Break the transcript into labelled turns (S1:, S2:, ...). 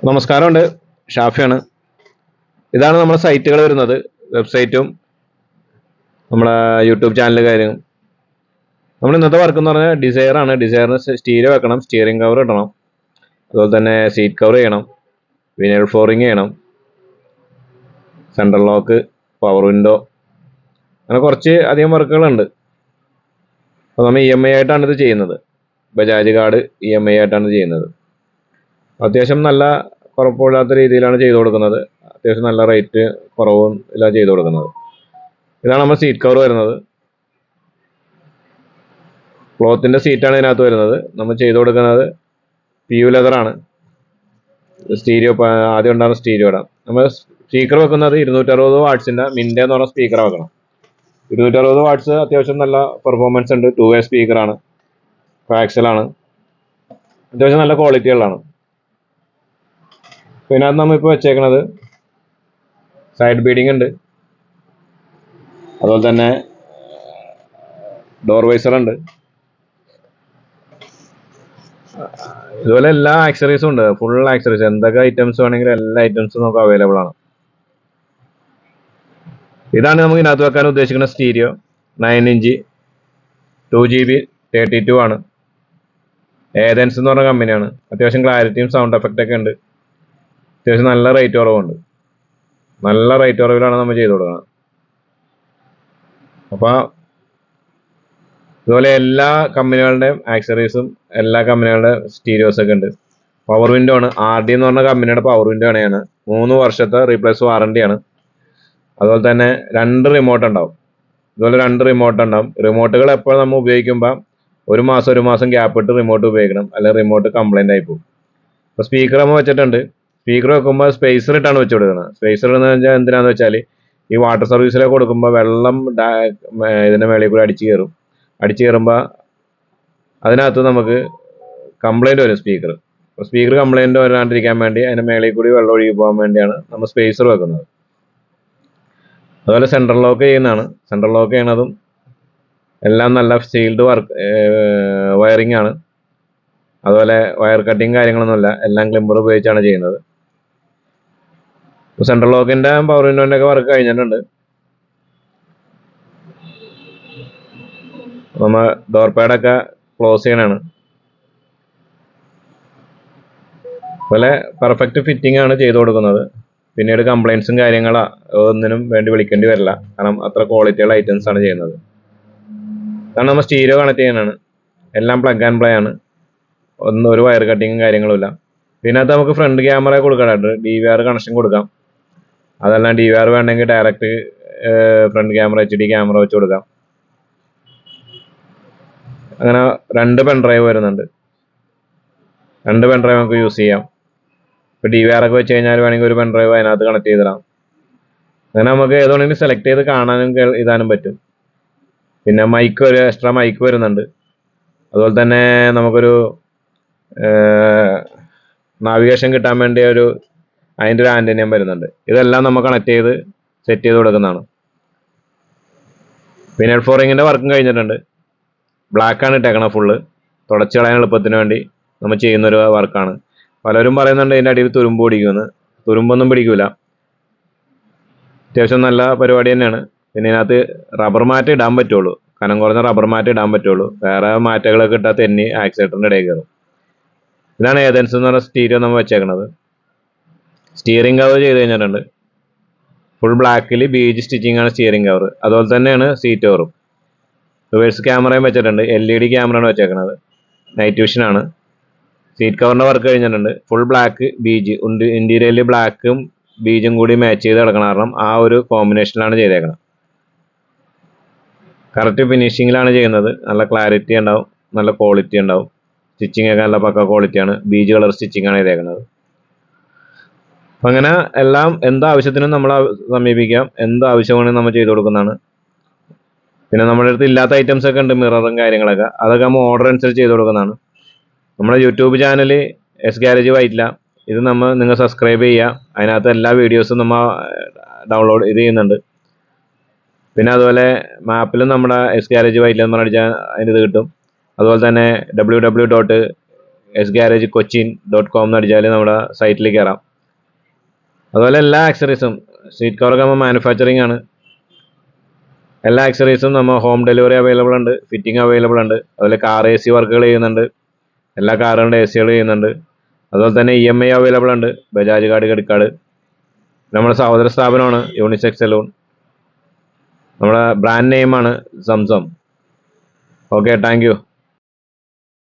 S1: നമസ്കാരമുണ്ട്, ഷാഫിയാണ്. ഇതാണ് നമ്മുടെ സൈറ്റുകൾ വരുന്നത്, വെബ്സൈറ്റും നമ്മുടെ യൂട്യൂബ് ചാനൽ കാര്യം. നമ്മൾ ഇന്നത്തെ വർക്ക് എന്ന് പറഞ്ഞാൽ ഡിസയർ ആണ്. ഡിസയറിന് സ്റ്റീരിയോ വെക്കണം, സ്റ്റിയറിംഗ് കവർ ഇടണം, അതുപോലെ തന്നെ സീറ്റ് കവർ ചെയ്യണം, വിനൈൽ ഫ്ലോറിങ് ചെയ്യണം, സെൻട്രൽ ലോക്ക്, പവർ വിൻഡോ, അങ്ങനെ കുറച്ച് അധികം വർക്കുകളുണ്ട്. അപ്പോൾ നമ്മൾ EMI ആയിട്ടാണ് ഇത് ചെയ്യുന്നത്. ബജാജ് കാർഡ് EMI ആയിട്ടാണ് ചെയ്യുന്നത്. അത്യാവശ്യം നല്ല കുഴപ്പമില്ലാത്ത രീതിയിലാണ് ചെയ്തു കൊടുക്കുന്നത്. അത്യാവശ്യം നല്ല റേറ്റ് കുറവും എല്ലാം ചെയ്തു കൊടുക്കുന്നത്. ഇതാണ് നമ്മൾ സീറ്റ് കവർ വരുന്നത്. ക്ലോത്തിൻ്റെ സീറ്റാണ് ഇതിനകത്ത് വരുന്നത്. നമ്മൾ ചെയ്തു കൊടുക്കുന്നത് PU ലെതറാണ്. സ്റ്റീരിയോ ആദ്യം ഉണ്ടാകുന്ന സ്റ്റീരിയോ ഇടാം. നമ്മൾ സ്പീക്കർ വെക്കുന്നത് 260 വാട്ട്സിൻ്റെ മിൻഡ എന്ന് പറഞ്ഞ സ്പീക്കർ വെക്കണം. 260 വാട്ട്സ് അത്യാവശ്യം നല്ല പെർഫോമൻസ് ഉണ്ട്. 2 വേ സ്പീക്കറാണ്, കോആക്സിയലാണ്, അത്യാവശ്യം നല്ല ക്വാളിറ്റികളാണ്. പിന്നെ അത് നമ്മളിപ്പോൾ വെച്ചേക്കുന്നത് സൈഡ് ബീഡിങ് ഉണ്ട്, അതുപോലെ തന്നെ ഡോർ വൈസർ ഉണ്ട്, ഇതുപോലെ എല്ലാ ആക്സറീസും ഉണ്ട്. ഫുൾ ആക്സറീസ്, എന്തൊക്കെ ഐറ്റംസ് വേണമെങ്കിലും എല്ലാ ഐറ്റംസും നമുക്ക് അവൈലബിൾ ആണ്. ഇതാണ് നമുക്ക് ഇതിനകത്ത് വെക്കാൻ ഉദ്ദേശിക്കുന്ന സ്റ്റീരിയോ. 9 ഇഞ്ച് 2GB 32 ആണ്. ഏതൻസ് എന്ന് പറഞ്ഞ കമ്പനിയാണ്. അത്യാവശ്യം ക്ലാരിറ്റിയും സൗണ്ട് എഫക്റ്റ് ഒക്കെ ഉണ്ട്. അത്യാവശ്യം നല്ല റേറ്റ് കുറവുണ്ട്. നല്ല റേറ്റ് കുറവിലാണ് നമ്മൾ ചെയ്ത് കൊടുക്കുന്നത്. അപ്പോൾ ഇതുപോലെ എല്ലാ കമ്പനികളുടെയും ആക്സറീസും എല്ലാ കമ്പനികളുടെ സ്റ്റീരിയോസൊക്കെ ഉണ്ട്. പവർ വിൻഡോ ആണ്. RD എന്ന് പറഞ്ഞ കമ്പനിയുടെ പവർ വിൻഡോ ആണ്. 3 വർഷത്തെ റീപ്ലേസ് വാറണ്ടിയാണ്. അതുപോലെ തന്നെ 2 റിമോട്ട് ഉണ്ടാവും. ഇതുപോലെ 2 റിമോട്ട് ഉണ്ടാവും. റിമോട്ടുകൾ എപ്പോഴും നമ്മൾ ഉപയോഗിക്കുമ്പോൾ ഒരു മാസം ഗ്യാപ്പ് ഇട്ട് റിമോട്ട് ഉപയോഗിക്കണം, അല്ലെങ്കിൽ റിമോട്ട് കംപ്ലൈൻ്റ് ആയി പോകും. അപ്പോൾ സ്പീക്കർ നമ്മൾ വെച്ചിട്ടുണ്ട്. സ്പീക്കർ വെക്കുമ്പോൾ സ്പേസർ ഇട്ടാണ് വെച്ച് കൊടുക്കുന്നത്. സ്പേസർ എന്ന് വെച്ചാൽ എന്തിനാന്ന് വെച്ചാൽ ഈ വാട്ടർ സർവീസിലേക്ക് കൊടുക്കുമ്പോൾ വെള്ളം ഇതിൻ്റെ മേളിൽ കൂടി അടിച്ചു കയറുമ്പോൾ അതിനകത്ത് നമുക്ക് കംപ്ലൈൻറ്റ് വരും സ്പീക്കർ. അപ്പോൾ സ്പീക്കർ കംപ്ലൈൻറ്റ് വരാണ്ടിരിക്കാൻ വേണ്ടി അതിൻ്റെ മേളിൽ കൂടി വെള്ളം ഒഴുകി പോകാൻ വേണ്ടിയാണ് നമ്മൾ സ്പേസർ വെക്കുന്നത്. അതുപോലെ സെൻട്രൽ ലോക്ക് ചെയ്യുന്നതാണ്. സെൻട്രൽ ലോക്ക് ചെയ്യണതും എല്ലാം നല്ല സീൽഡ് വയറിംഗ് ആണ്. അതുപോലെ വയർ കട്ടിങ് കാര്യങ്ങളൊന്നുമില്ല, എല്ലാം ക്ലിമ്പർ ഉപയോഗിച്ചാണ് ചെയ്യുന്നത്. സെൻട്രൽ ലോക്കിൻ്റെ പവർ വിൻഡോൻ്റെ ഒക്കെ വർക്ക് കഴിഞ്ഞിട്ടുണ്ട്. നമ്മൾ ഡോർ പാഡൊക്കെ ക്ലോസ് ചെയ്യണതാണ്. അതുപോലെ പെർഫെക്റ്റ് ഫിറ്റിംഗ് ആണ് ചെയ്തു കൊടുക്കുന്നത്. പിന്നീട് കംപ്ലൈൻസും കാര്യങ്ങളോ ഒന്നിനും വേണ്ടി വിളിക്കേണ്ടി വരില്ല, കാരണം അത്ര ക്വാളിറ്റിയുള്ള ഐറ്റംസ് ആണ് ചെയ്യുന്നത്. കാരണം നമ്മൾ സ്റ്റീരിയോ കണക്ട് ചെയ്യാനാണ്. എല്ലാം പ്ലഗ് ആൻഡ് പ്ലേ ആണ്. ഒരു വയർ കട്ടിങ്ങും കാര്യങ്ങളും ഇല്ല. പിന്നെ അത് നമുക്ക് ഫ്രണ്ട് ക്യാമറ കൊടുക്കാനായിട്ട് DVR കണക്ഷൻ കൊടുക്കാം. അതെല്ലാം DVR വേണമെങ്കിൽ direct front camera HD camera വെച്ച് കൊടുക്കാം. അങ്ങനെ 2 പെൻഡ്രൈവ് വരുന്നുണ്ട്. 2 പെൻഡ്രൈവ് നമുക്ക് യൂസ് ചെയ്യാം. ഇപ്പോൾ DVR ഒക്കെ വെച്ച് കഴിഞ്ഞാൽ വേണമെങ്കിൽ ഒരു പെൻഡ്രൈവ് അതിനകത്ത് കണക്ട് ചെയ്തിടാം. അങ്ങനെ നമുക്ക് ഏതുകൊണ്ടെങ്കിലും സെലക്ട് ചെയ്ത് കാണാനും ഇടാനും പറ്റും. പിന്നെ മൈക്ക്, ഒരു എക്സ്ട്രാ മൈക്ക് വരുന്നുണ്ട്. അതുപോലെ തന്നെ നമുക്കൊരു നാവിഗേഷൻ കിട്ടാൻ വേണ്ടി അതിൻ്റെ ഒരു ആൻറ്റനയും വരുന്നുണ്ട്. ഇതെല്ലാം നമ്മൾ കണക്ട് ചെയ്ത് സെറ്റ് ചെയ്ത് കൊടുക്കുന്നതാണ്. വിനൈൽ ഫ്ലോറിങ്ങിൻ്റെ വർക്കും കഴിഞ്ഞിട്ടുണ്ട്. ബ്ലാക്കാണ് ഇട്ടേക്കണം ഫുള്ള്. തുടച്ച് കളയാൻ എളുപ്പത്തിന് വേണ്ടി നമ്മൾ ചെയ്യുന്നൊരു വർക്കാണ്. പലരും പറയുന്നുണ്ട് ഇതിൻ്റെ അടിയിൽ തുരുമ്പ് പിടിക്കുമെന്ന്. തുരുമ്പൊന്നും പിടിക്കില്ല. അത്യാവശ്യം നല്ല പരിപാടി തന്നെയാണ്. പിന്നെ ഇതിനകത്ത് റബ്ബർ മാറ്റ് ഇടാൻ പറ്റുള്ളൂ, കനം കുറഞ്ഞ റബ്ബർ മാറ്റ് ഇടാൻ പറ്റുള്ളൂ. വേറെ മാറ്റുകളൊക്കെ ഇട്ടാൽ തെന്നി ആക്സിലേറ്ററിൻ്റെ ഇടയിൽ കയറും. ഇതാണ് ഏതൻസ് എന്ന് പറഞ്ഞ സ്റ്റീരിയോ നമ്മൾ വെച്ചേക്കണത്. സ്റ്റിയറിംഗ് കവർ ചെയ്ത് കഴിഞ്ഞിട്ടുണ്ട്. ഫുൾ ബ്ലാക്കിൽ ബീജ് സ്റ്റിച്ചിങ് ആണ് സ്റ്റിയറിംഗ് കവർ. അതുപോലെ തന്നെയാണ് സീറ്റ് കവറും. റിവേഴ്സ് ക്യാമറയും വെച്ചിട്ടുണ്ട്. LED ക്യാമറയാണ് വെച്ചേക്കണത്. നൈറ്റ് വിഷൻ ആണ്. സീറ്റ് കവറിൻ്റെ വർക്ക് കഴിഞ്ഞിട്ടുണ്ട്. ഫുൾ ബ്ലാക്ക് ബീജ് ഉണ്ട്. ഇൻറ്റീരിയറിൽ ബ്ലാക്കും ബീജും കൂടി മാച്ച് ചെയ്ത് കിടക്കണം. കാരണം ആ ഒരു കോമ്പിനേഷനിലാണ് ചെയ്തേക്കണം. കറക്റ്റ് ഫിനിഷിങ്ങിലാണ് ചെയ്യുന്നത്. നല്ല ക്ലാരിറ്റി ഉണ്ടാവും, നല്ല ക്വാളിറ്റി ഉണ്ടാവും. സ്റ്റിച്ചിങ് ഒക്കെ നല്ല പക്ക ക്വാളിറ്റിയാണ്. ബീജ് കളർ സ്റ്റിച്ചിങ് ആണ് ചെയ്തേക്കുന്നത്. അപ്പം അങ്ങനെ എല്ലാം എന്താവശ്യത്തിനും നമ്മൾ സമീപിക്കാം. എന്താവശ്യമാണെങ്കിലും നമ്മൾ ചെയ്തു കൊടുക്കുന്നതാണ്. പിന്നെ നമ്മുടെ അടുത്ത് ഇല്ലാത്ത ഐറ്റംസ് ഒക്കെ ഉണ്ട്, മിററും കാര്യങ്ങളൊക്കെ. അതൊക്കെ നമ്മൾ ഓർഡർ അനുസരിച്ച് ചെയ്ത് കൊടുക്കുന്നതാണ്. നമ്മുടെ യൂട്യൂബ് ചാനൽ Garage VYTTILA, ഇത് നിങ്ങൾ സബ്സ്ക്രൈബ് ചെയ്യുക. അതിനകത്ത് എല്ലാ വീഡിയോസും നമ്മൾ ഡൗൺലോഡ് ചെയ്യുന്നുണ്ട്. പിന്നെ അതുപോലെ മാപ്പിലും നമ്മുടെ Garage VYTTILA എന്ന് പറഞ്ഞാൽ അതിന് ഇത് കിട്ടും. അതുപോലെ തന്നെ www. sgaragekochiin.com എന്ന് അടിച്ചാൽ നമ്മുടെ സൈറ്റിൽ കയറാം. അതുപോലെ എല്ലാ ആക്സറീസും സീറ്റ് കവറൊക്കെ നമ്മൾ മാനുഫാക്ചറിങ് ആണ്. എല്ലാ ആക്സറീസും നമ്മൾ ഹോം ഡെലിവറി അവൈലബിൾ ഉണ്ട്, ഫിറ്റിംഗ് അവൈലബിൾ ഉണ്ട്. അതുപോലെ കാർ AC വർക്കുകൾ ചെയ്യുന്നുണ്ട്, എല്ലാ കാറുകളുടെ ACകൾ ചെയ്യുന്നുണ്ട്. അതുപോലെ തന്നെ EMI അവൈലബിൾ ഉണ്ട്, ബജാജ് കാർഡ്, ക്രെഡിറ്റ് കാർഡ്. നമ്മുടെ സഹോദര സ്ഥാപനമാണ് യൂണിസെക്സ് സലൂൺ. നമ്മുടെ ബ്രാൻഡ് നെയിമാണ് സംസം. Okay, thank U.